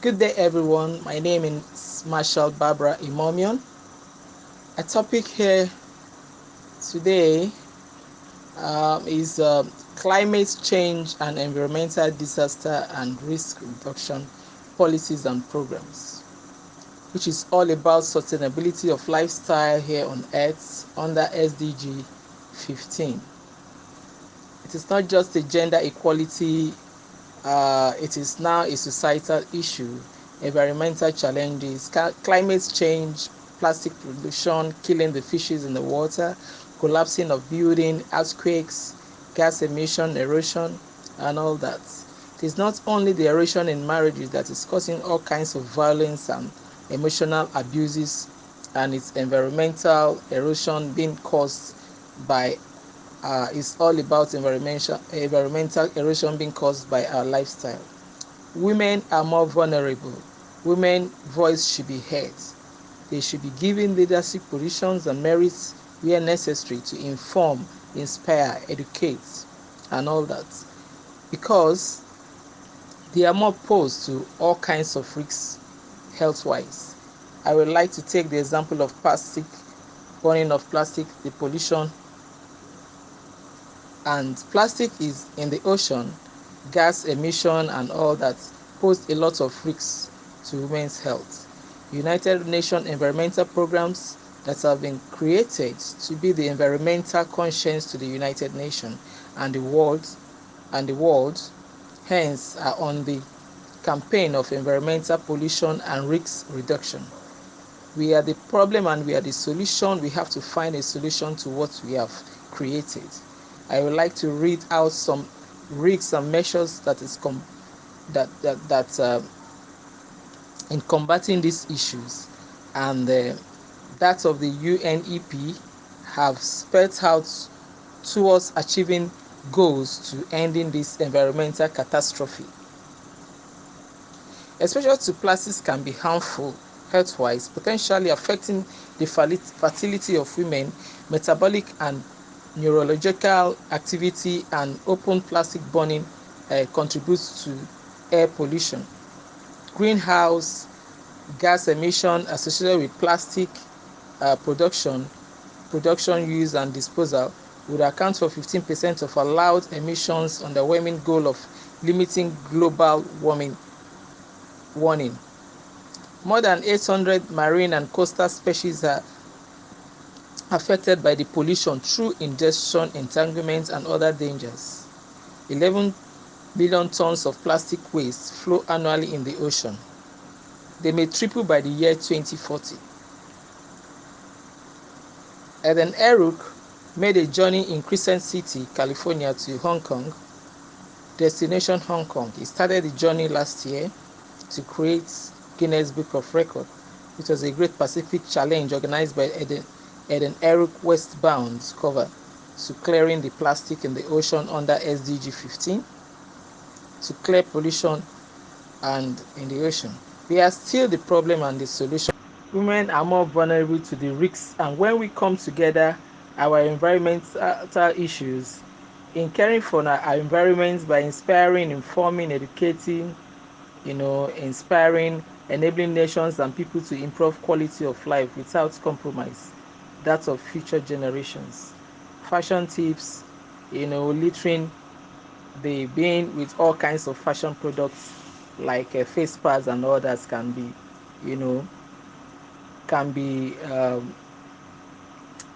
Good day, everyone. My name is Marshall Barbara Imomion. A topic here today is climate change and environmental disaster and risk reduction policies and programs, which is all about sustainability of lifestyle here on Earth under SDG 15. It is not just a gender equality, it is now a societal issue. Environmental challenges, climate change, plastic pollution, killing the fishes in the water, collapsing of building, earthquakes, gas emission, erosion, and all that. It is not only the erosion in marriages that is causing all kinds of violence and emotional abuses, and its environmental erosion being caused by is all about environmental erosion being caused by our lifestyle. Women are more vulnerable. Women's voice should be heard. They should be given leadership positions and merits where necessary to inform, inspire, educate, and all that. Because they are more exposed to all kinds of risks health-wise. I would like to take the example of plastic, burning of plastic, the pollution, and plastic is in the ocean, gas emission and all that pose a lot of risks to women's health. United Nations environmental programs that have been created to be the environmental conscience to the United Nations and the world hence are on the campaign of environmental pollution and risk reduction. We are the problem and we are the solution. We have to find a solution to what we have created. I would like to read out some risks and measures that is in combating these issues, and that of the UNEP have spelled out towards achieving goals to ending this environmental catastrophe. Exposure to plastics can be harmful health-wise, potentially affecting the fertility of women, metabolic and neurological activity, and open plastic burning contributes to air pollution. Greenhouse gas emission associated with plastic production, use and disposal would account for 15% of allowed emissions, underwhelming goal of limiting global warming. More than 800 marine and coastal species are affected by the pollution through ingestion, entanglement, and other dangers. 11 billion tons of plastic waste flow annually in the ocean. They may triple by the year 2040. Eden Eruk made a journey in Crescent City, California to Hong Kong, destination Hong Kong. He started the journey last year to create Guinness Book of Records. It was a Great Pacific Challenge organized by Eden Eruk Westbound cover to clearing the plastic in the ocean under SDG 15 to clear pollution and in the ocean. We are still the problem and the solution. Women are more vulnerable to the risks, and when we come together, our environmental issues in caring for our environment by inspiring, informing, educating, inspiring, enabling nations and people to improve quality of life without compromise that of future generations. Fashion tips, littering the bin with all kinds of fashion products like face pads and others can be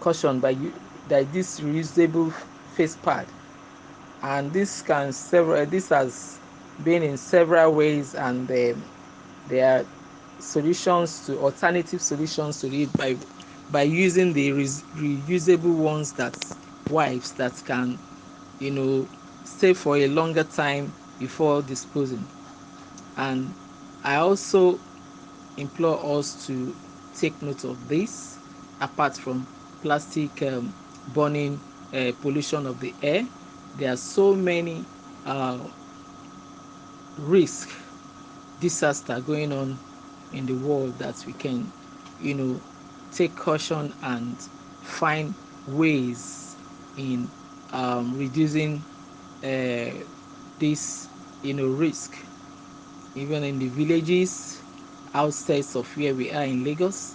cautioned by this reusable face pad, and this has been in several ways, and there are alternative solutions to it by using the reusable ones that can stay for a longer time before disposing. And I also implore us to take note of this. Apart from plastic burning, pollution of the air, there are so many risk disaster going on in the world that we can take caution and find ways in reducing this risk. even in the villages outside of where we are in Lagos.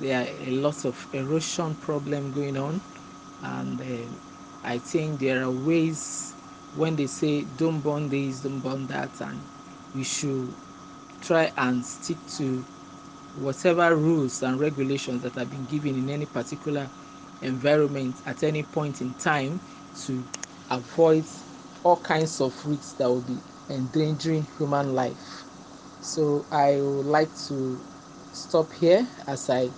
There are a lot of erosion problem going on, and I think there are ways when they say don't burn this, don't burn that, and we should try and stick to whatever rules and regulations that have been given in any particular environment at any point in time to avoid all kinds of risks that will be endangering human life. So I would like to stop here as I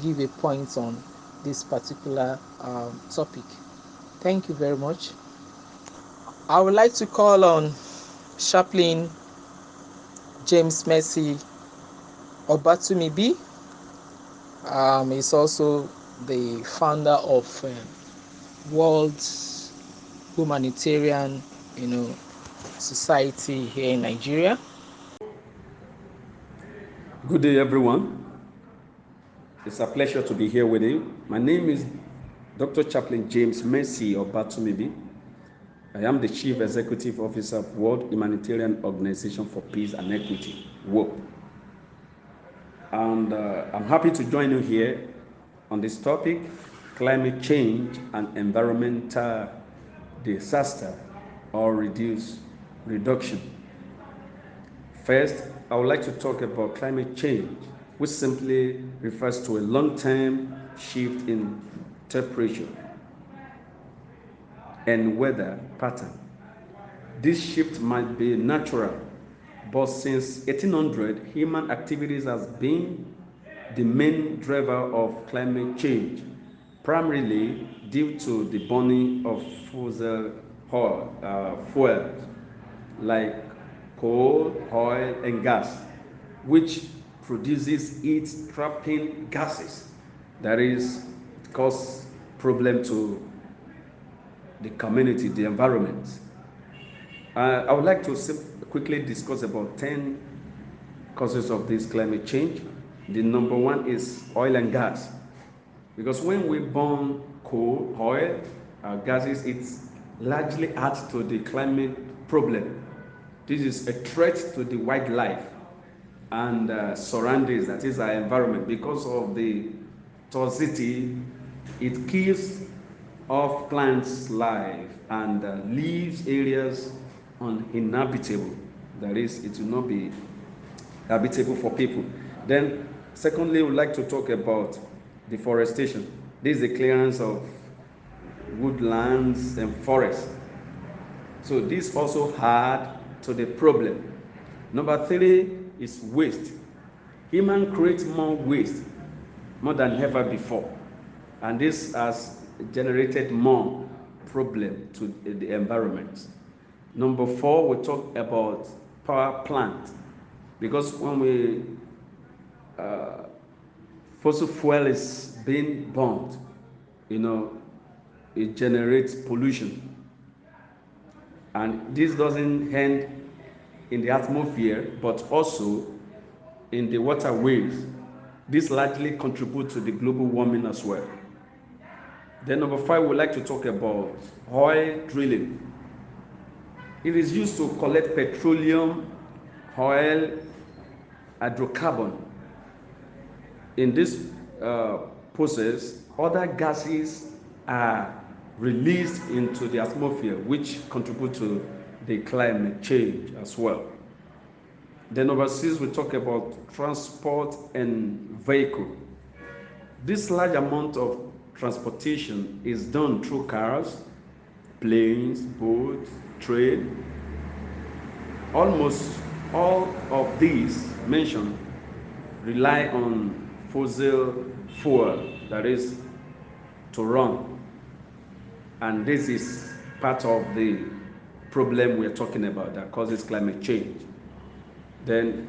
give a point on this particular topic. Thank you very much. I would like to call on Chaplain James Mercy Obatumibi. He's also the founder of World Humanitarian, Society here in Nigeria. Good day, everyone. It's a pleasure to be here with you. My name is Dr. Chaplain James Mercy Obatumibi. I am the Chief Executive Officer of World Humanitarian Organization for Peace and Equity, WOP. And I'm happy to join you here on this topic, climate change and environmental disaster or reduction. First, I would like to talk about climate change, which simply refers to a long-term shift in temperature and weather pattern. This shift might be natural, but since 1800, human activities has been the main driver of climate change, primarily due to the burning of fossil fuels like coal, oil, and gas, which produces heat-trapping gases that is cause problem to the community, the environment. I would like to quickly discuss about 10 causes of this climate change. The number one is oil and gas, because when we burn coal, oil, gases, it largely adds to the climate problem. This is a threat to the wildlife and surroundings, that is our environment, because of the toxicity. It kills off plants' life and leaves areas uninhabitable. That is, it will not be habitable for people. Then, secondly, we would like to talk about deforestation. This is the clearance of woodlands and forests. So this also add to the problem. Number three is waste. Human creates more waste more than ever before, and this has generated more problem to the environment. Number four, we talk about power plant, because when fossil fuel is being burnt, it generates pollution. And this doesn't end in the atmosphere, but also in the waterways. This largely contributes to the global warming as well. Then number five, we'd like to talk about oil drilling. It is used to collect petroleum, oil, hydrocarbon. In this process, other gases are released into the atmosphere, which contribute to the climate change as well. Then number six, we talk about transport and vehicle. This large amount of transportation is done through cars, planes, boats, train. Almost all of these mentioned rely on fossil fuel, that is, to run. And this is part of the problem we're talking about that causes climate change. Then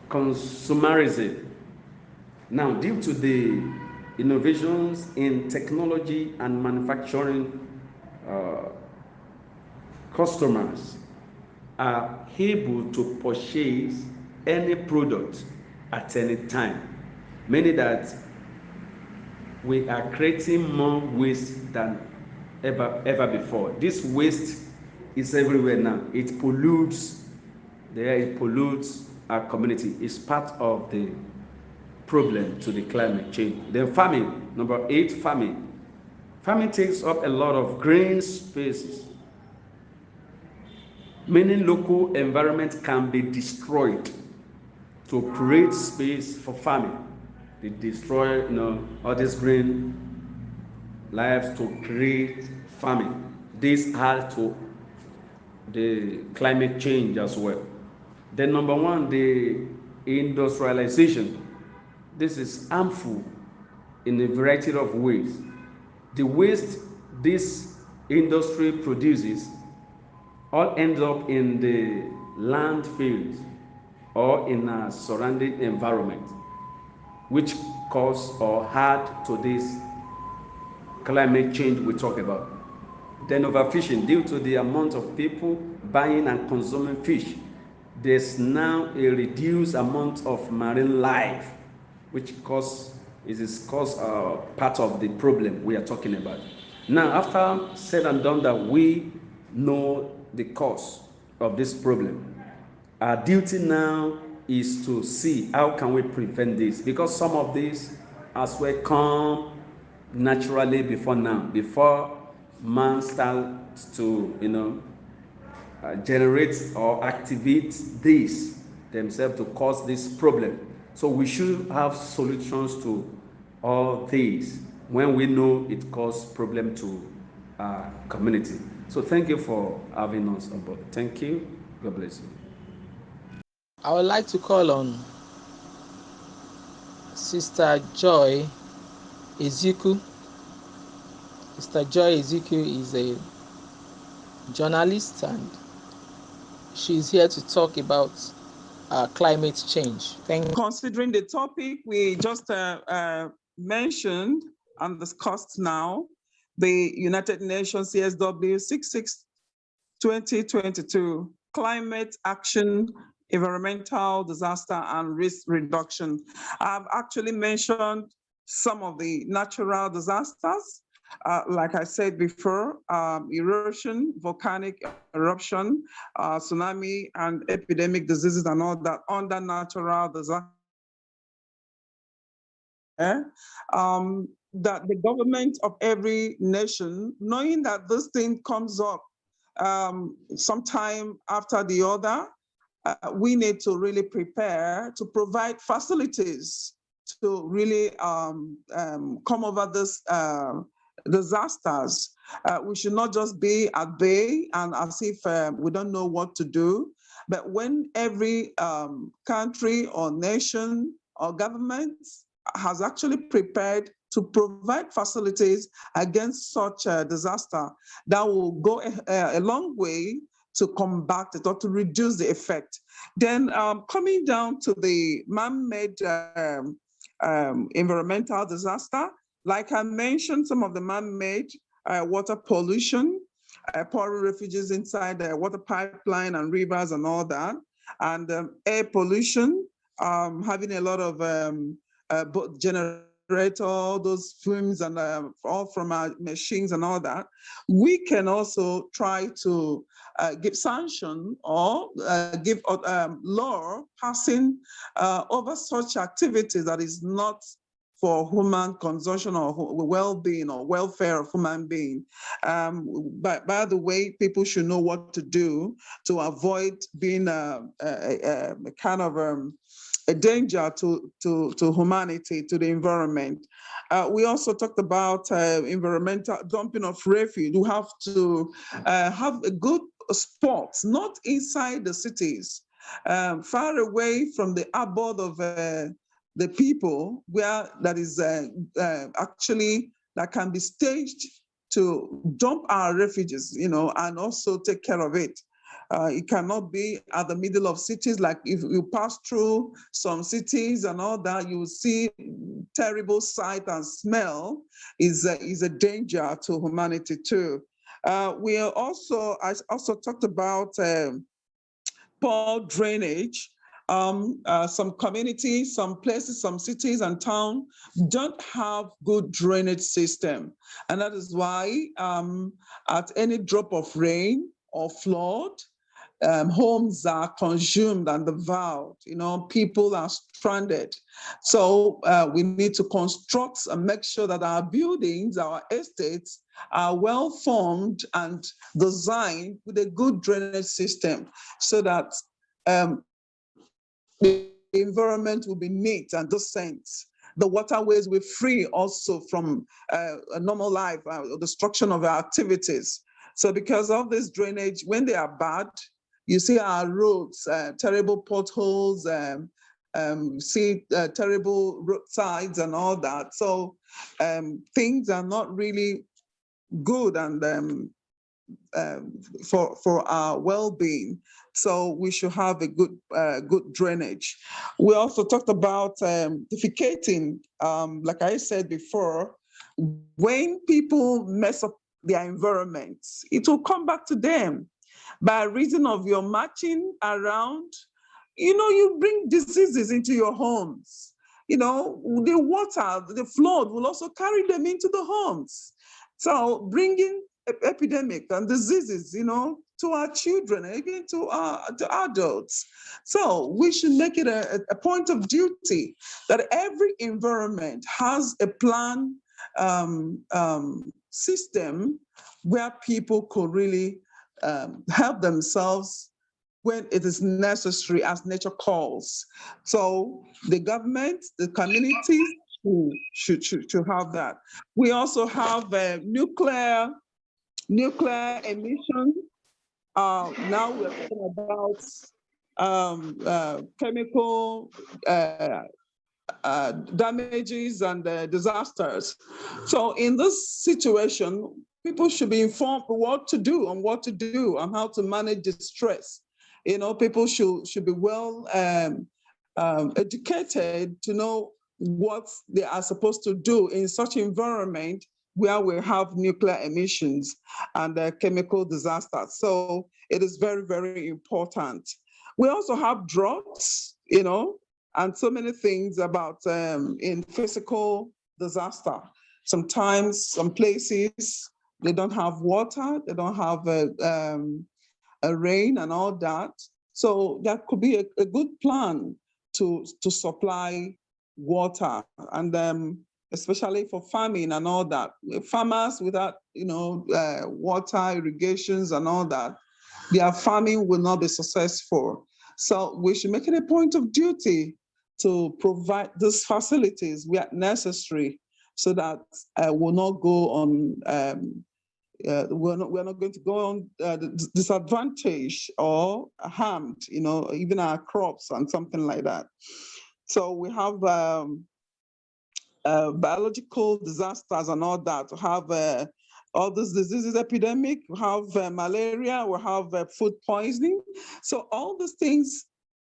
consumerism. Now, due to the innovations in technology and manufacturing, customers are able to purchase any product at any time, meaning that we are creating more waste than ever before. This waste is everywhere now. It pollutes there it pollutes our community. It's part of the problem to the climate change. Then farming, number 8, farming. Farming takes up a lot of green spaces, meaning local environment can be destroyed to create space for farming. They destroy, all these green lives to create farming. This adds to the climate change as well. Then number 1, the industrialization. This is harmful in a variety of ways. The waste this industry produces all ends up in the landfills or in a surrounding environment, which cause or add to this climate change we talk about. Then overfishing, due to the amount of people buying and consuming fish, there's now a reduced amount of marine life, which is part of the problem we are talking about. Now, after said and done that we know the cause of this problem, our duty now is to see how can we prevent this, because some of these as well come naturally before man starts to generate or activate this themselves to cause this problem. So we should have solutions to all these when we know it causes problem to our community. So thank you for having us on board. Thank you. God bless you. I would like to call on Sister Joy Ezeku. Sister Joy Ezeku is a journalist and she's here to talk about climate change. Thank you. Considering the topic we just mentioned and discussed now, the United Nations CSW 66 2022 Climate Action, Environmental Disaster and Risk Reduction. I've actually mentioned some of the natural disasters. Like I said before, erosion, volcanic eruption, tsunami, and epidemic diseases and all that under natural disaster. That the government of every nation, knowing that this thing comes up sometime after the other, we need to really prepare to provide facilities to really come over this disasters. We should not just be at bay and as if we don't know what to do, but when every country or nation or government has actually prepared to provide facilities against such a disaster, that will go a long way to combat it or to reduce the effect. Then coming down to the man-made environmental disaster, like I mentioned, some of the man-made water pollution, pouring refuges inside the water pipeline and rivers and all that, and air pollution, having a lot of generator, those fumes and all from our machines and all that. We can also try to give sanction or give law passing over such activities that is not for human consumption or well-being or welfare of human being. But by the way, people should know what to do to avoid being a kind of a danger to humanity, to the environment. We also talked about environmental dumping of refuse. You have to have a good spots, not inside the cities, far away from the abode of the people, where that is actually that can be staged to dump our refuges, and also take care of it. It cannot be at the middle of cities. Like if you pass through some cities and all that, you will see terrible sight and smell is a danger to humanity too. I also talked about poor drainage. Some communities, some places, some cities and towns don't have good drainage system. And that is why at any drop of rain or flood, homes are consumed and devoured. People are stranded. So we need to construct and make sure that our buildings, our estates are well formed and designed with a good drainage system so that the environment will be neat and decent. The waterways will be free also from a normal life, destruction of our activities. So because of this drainage, when they are bad, you see our roads, terrible potholes, see terrible roadsides and all that. So things are not really good and for our well-being. So we should have a good drainage. We also talked about defecating. Like I said before, when people mess up their environments, it will come back to them. By reason of your marching around, you bring diseases into your homes. The water, the flood will also carry them into the homes. So bringing epidemic and diseases, to our children, even to adults. So we should make it a point of duty that every environment has a plan system where people could really help themselves when it is necessary as nature calls. So the government, the communities should have that. We also have nuclear emission. Now we're talking about chemical damages and disasters. So in this situation, people should be informed what to do and how to manage distress. People should be well educated to know what they are supposed to do in such environment where we have nuclear emissions and chemical disasters. So it is very, very important. We also have droughts, and so many things about in physical disaster. Sometimes some places, they don't have water, they don't have a rain and all that. So that could be a good plan to supply water, and especially for farming and all that. Farmers without, water, irrigations and all that, their farming will not be successful. So we should make it a point of duty to provide these facilities where necessary so that we'll not go on, we're not going to go on disadvantaged or harmed, even our crops and something like that. So we have biological disasters and all that. We have all these diseases epidemic, we have malaria, we have food poisoning. So all these things,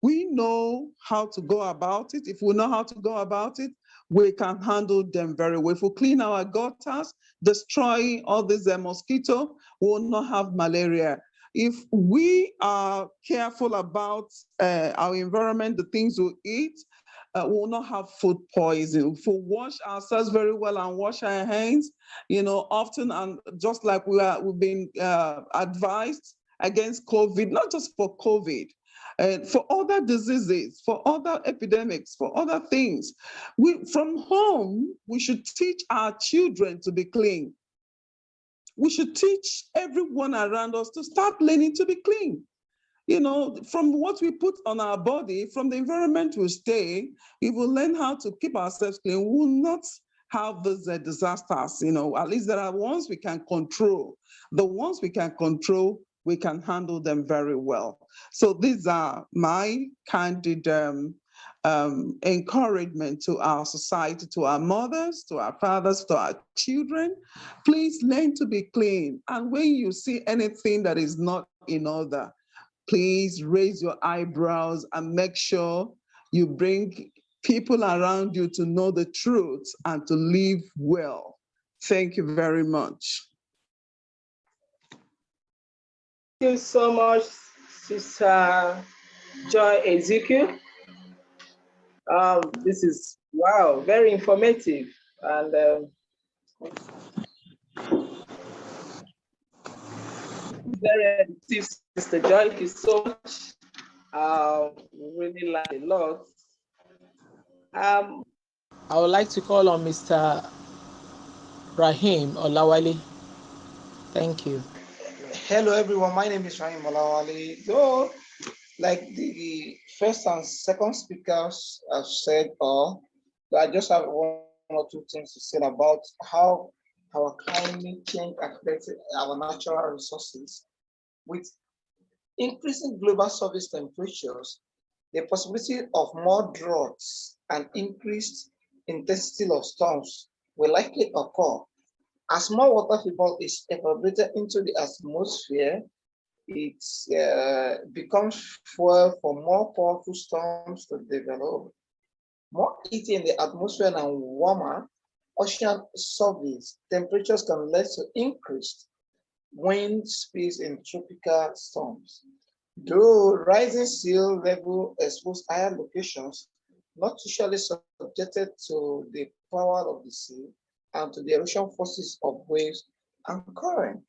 we know how to go about it. If we know how to go about it, we can handle them very well. If we clean our gutters, destroy all these mosquito, we will not have malaria. If we are careful about our environment, the things we eat, we will not have food poisoning. If we wash ourselves very well and wash our hands, often, and just like we've been advised against COVID, not just for COVID, for other diseases, for other epidemics, for other things. From home, we should teach our children to be clean. We should teach everyone around us to start learning to be clean. From what we put on our body, from the environment we stay, we will learn how to keep ourselves clean. We will not have these disasters, at least there are ones we can control. The ones we can control, we can handle them very well. So these are my candid encouragement to our society, to our mothers, to our fathers, to our children. Please learn to be clean. And when you see anything that is not in order, please raise your eyebrows and make sure you bring people around you to know the truth and to live well. Thank you very much. Thank you so much, Sister Joy Ezekiel. This is, wow, very informative. And Very educative, Mr. Joy. Thank you so much. Really like a lot. I would like to call on Mr. Rahim Olawale. Thank you. Hello, everyone. My name is Rahim Olawale. Though, like the first and second speakers have said, I just have one or two things to say about how our climate change affects our natural resources. With increasing global surface temperatures, the possibility of more droughts and increased intensity of storms will likely occur. As more water vapor is evaporated into the atmosphere, it becomes fuel for more powerful storms to develop. More heat in the atmosphere and warmer ocean surface temperatures can lead to increased wind speeds in tropical storms. Though rising sea level expose higher locations, not usually subjected to the power of the sea and to the erosion forces of waves and current.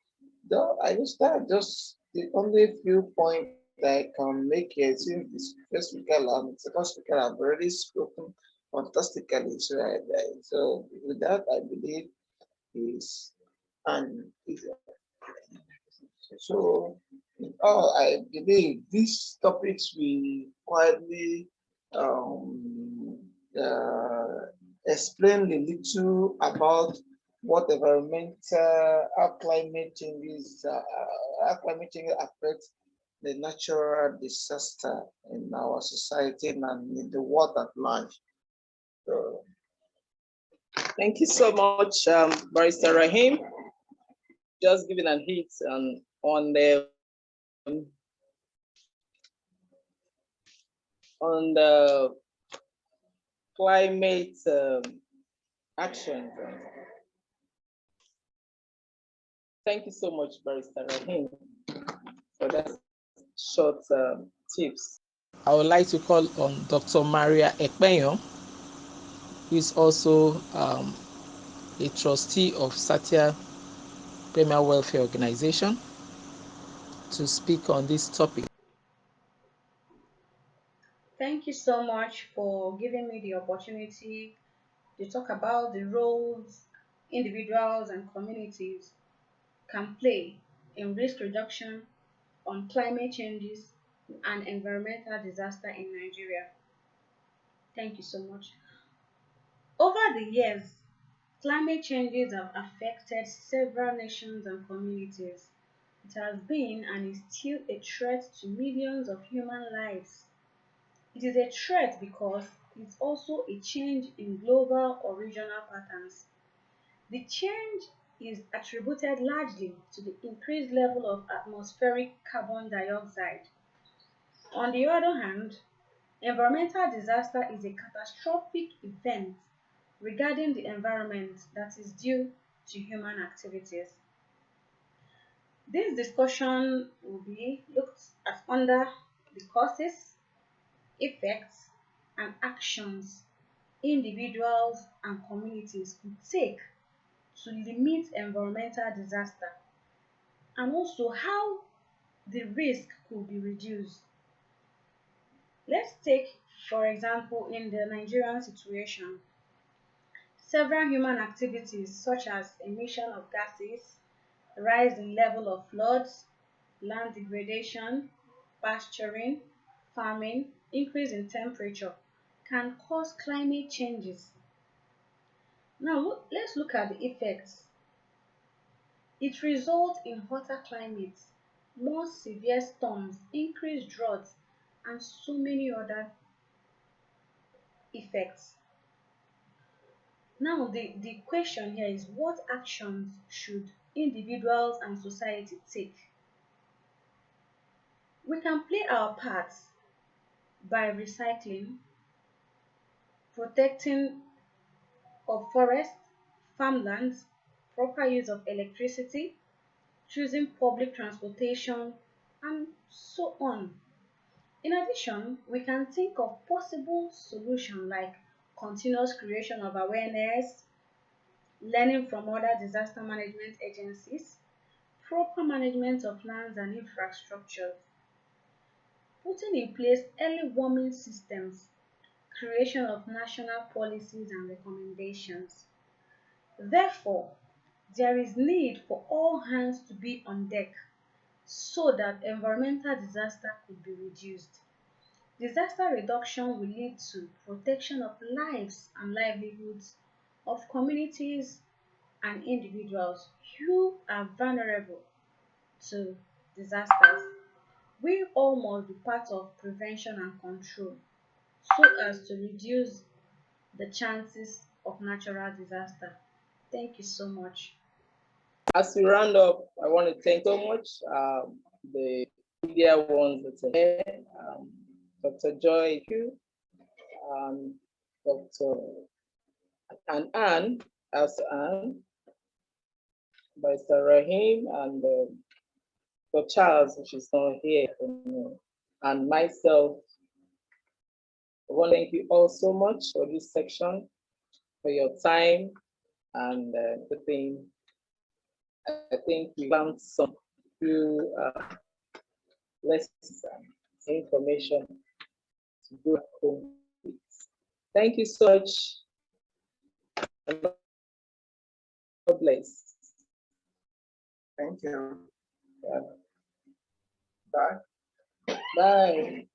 Though I guess that just the only few points that I can make here since the first speaker and the second speaker have already spoken fantastically. So with that, I believe is and so I believe these topics we quietly um, uh, explain a little about what how climate changes, affects the natural disaster in our society and in the world at large. So, Thank you so much, Barrister Rahim. Just giving a hit on the climate action. Thank you so much, Barrister Rahim, for that short tips. I would like to call on Dr. Maria Ekpeyo, who is also a trustee of Satya Premier Welfare Organization, to speak on this topic. Thank you so much for giving me the opportunity to talk about the roles individuals and communities can play in risk reduction on climate changes and environmental disaster in Nigeria. Thank you so much. Over the years, climate changes have affected several nations and communities. It has been and is still a threat to millions of human lives. It is a threat because it's also a change in global or regional patterns. The change is attributed largely to the increased level of atmospheric carbon dioxide. On the other hand, environmental disaster is a catastrophic event regarding the environment that is due to human activities. This discussion will be looked at under the causes, effects, and actions individuals and communities could take to limit environmental disaster, and also how the risk could be reduced. Let's take, for example, in the Nigerian situation, several human activities such as emission of gases, rise in level of floods, land degradation, pasturing, farming, increase in temperature can cause climate changes. Now let's look at the effects. It results in hotter climates, more severe storms, increased droughts, and so many other effects. Now, the question here is what actions should individuals and society take? We can play our parts by recycling, protecting of forests, farmlands, proper use of electricity, choosing public transportation, and so on. In addition, we can think of possible solutions like continuous creation of awareness, learning from other disaster management agencies, proper management of lands and infrastructure, putting in place early warning systems, creation of national policies and recommendations. Therefore, there is need for all hands to be on deck so that environmental disaster could be reduced. Disaster reduction will lead to protection of lives and livelihoods of communities and individuals who are vulnerable to disasters. We all must be part of prevention and control so as to reduce the chances of natural disaster. Thank you so much. As we round up, I want to thank so much the media ones that are here, Dr. Joy, Dr. and Anne, as Anne, Mr. Rahim, and Dr. Charles, which is not here, and myself. I want to thank you all so much for this section, for your time and everything. I think we found some few lessons and information to go home with. Thank you so much. God bless. Thank you. Yeah. Bye. Bye.